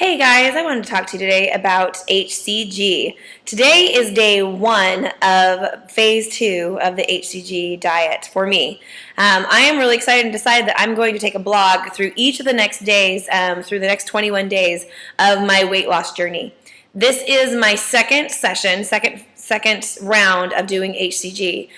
Hey guys, I wanted to talk to you today about HCG. Today is day 1 of phase 2 of the HCG diet for me. I am really excited and decided that I'm going to take a blog through each of the next days, through the next 21 days of my weight loss journey. This is my second session, second round of doing HCG.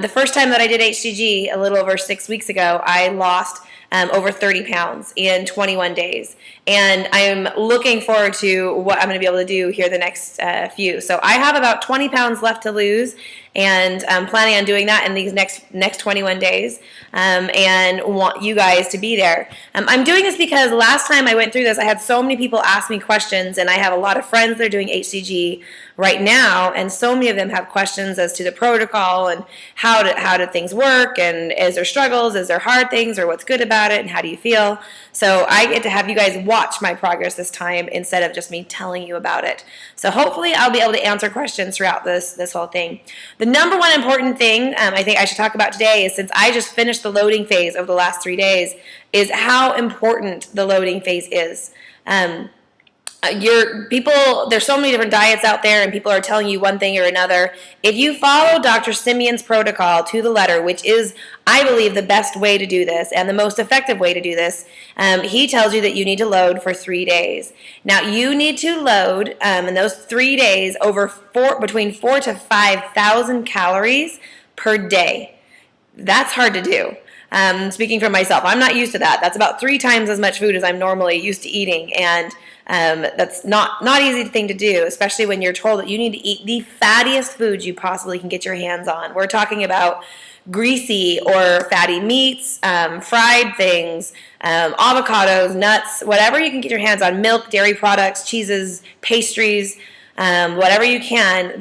The first time that I did HCG a little over 6 weeks ago, I lost over 30 pounds in 21 days. And I am looking forward to what I'm going to be able to do here the next few. So I have about 20 pounds left to lose, and I'm planning on doing that in these next 21 days, and want you guys to be there. I'm doing this because last time I went through this, I had so many people ask me questions, and I have a lot of friends that are doing HCG right now, and so many of them have questions as to the protocol and how do things work, and is there struggles, is there hard things, or what's good about it, and how do you feel? So I get to have you guys watch my progress this time instead of just me telling you about it. So hopefully I'll be able to answer questions throughout this whole thing. The number one important thing I think I should talk about today is, since I just finished the loading phase over the last 3 days, is how important the loading phase is. There's so many different diets out there, and people are telling you one thing or another. If you follow Dr. Simeon's protocol to the letter, which is, I believe, the best way to do this and the most effective way to do this, he tells you that you need to load for 3 days. Now, you need to load in those 3 days between 4,000 to 5,000 calories per day. That's hard to do. Speaking for myself, I'm not used to that. That's about 3 times as much food as I'm normally used to eating, and that's not easy thing to do, especially when you're told that you need to eat the fattiest foods you possibly can get your hands on. We're talking about greasy or fatty meats, fried things, avocados, nuts, whatever you can get your hands on, milk, dairy products, cheeses, pastries, whatever you can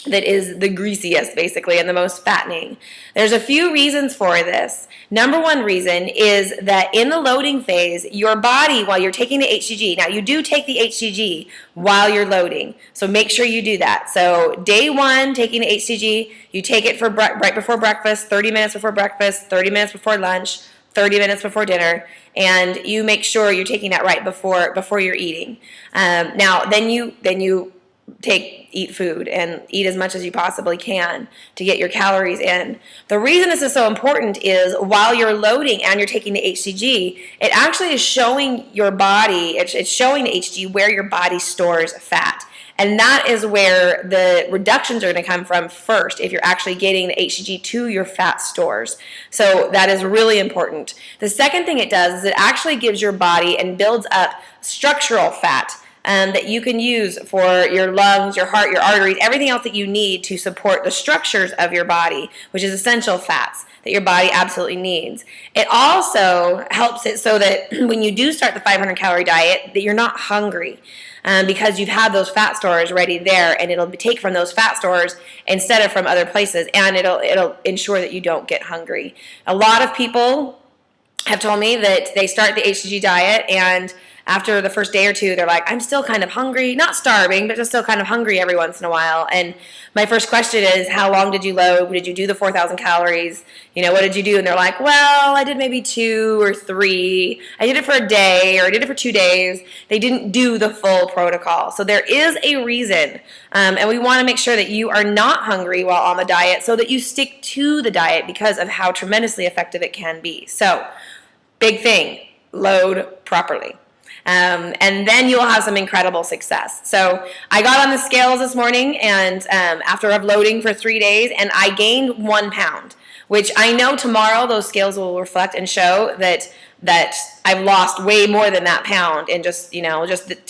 that is the greasiest, basically, and the most fattening. There's a few reasons for this. Number one reason is that in the loading phase, your body, while you're taking the HCG, now you do take the HCG while you're loading, so make sure you do that. So day 1, taking the HCG, you take it for right before breakfast, 30 minutes before breakfast, 30 minutes before lunch, 30 minutes before dinner, and you make sure you're taking that right before you're eating. Now, then you eat food and eat as much as you possibly can to get your calories in. The reason this is so important is, while you're loading and you're taking the HCG, it actually is showing your body, it's showing the HCG where your body stores fat. And that is where the reductions are going to come from first, if you're actually getting the HCG to your fat stores. So that is really important. The second thing it does is it actually gives your body and builds up structural fat that you can use for your lungs, your heart, your arteries, everything else that you need to support the structures of your body, which is essential fats that your body absolutely needs. It also helps it so that when you do start the 500 calorie diet, that you're not hungry, because you've had those fat stores ready there, and it'll take from those fat stores instead of from other places, and it'll ensure that you don't get hungry. A lot of people have told me that they start the HCG diet, and after the first day or two, they're like, I'm still kind of hungry, not starving, but just still kind of hungry every once in a while. And my first question is, how long did you load? Did you do the 4,000 calories? What did you do? And they're like, well, I did maybe 2 or 3. I did it for a day, or I did it for 2 days. They didn't do the full protocol. So there is a reason, and we want to make sure that you are not hungry while on the diet, so that you stick to the diet because of how tremendously effective it can be. So, big thing, load properly. And then you'll have some incredible success. So I got on the scales this morning, and after loading for 3 days, and I gained 1 pound, which I know tomorrow those scales will reflect and show that I've lost way more than that pound in just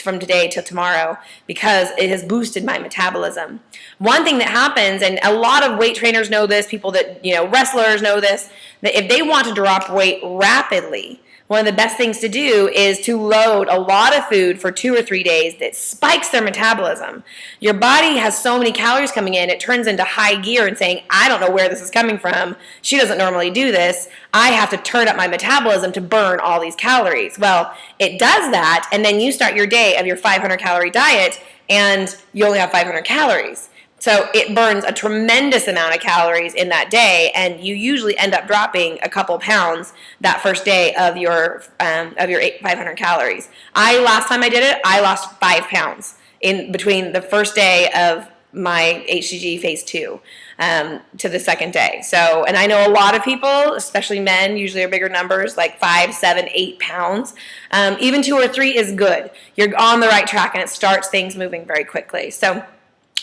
from today till tomorrow, because it has boosted my metabolism. One thing that happens, and a lot of weight trainers know this, people that, wrestlers know this, that if they want to drop weight rapidly, one of the best things to do is to load a lot of food for 2 or 3 days that spikes their metabolism. Your body has so many calories coming in, it turns into high gear and saying, I don't know where this is coming from. She doesn't normally do this. I have to turn up my metabolism to burn all these calories. Well, it does that, and then you start your day of your 500 calorie diet, and you only have 500 calories. So it burns a tremendous amount of calories in that day, and you usually end up dropping a couple pounds that first day of your 500 calories. Last time I did it, I lost 5 pounds in between the first day of my HCG phase 2 to the second day. So, and I know a lot of people, especially men, usually are bigger numbers, like 5, 7, 8 pounds. Even 2 or 3 is good. You're on the right track, and it starts things moving very quickly. So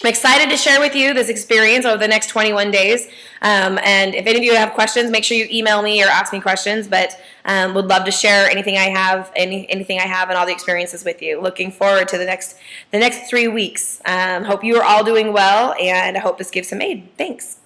I'm excited to share with you this experience over the next 21 days. And if any of you have questions, make sure you email me or ask me questions. But would love to share anything I have, anything I have, and all the experiences with you. Looking forward to the next 3 weeks. Hope you are all doing well, and I hope this gives some aid. Thanks.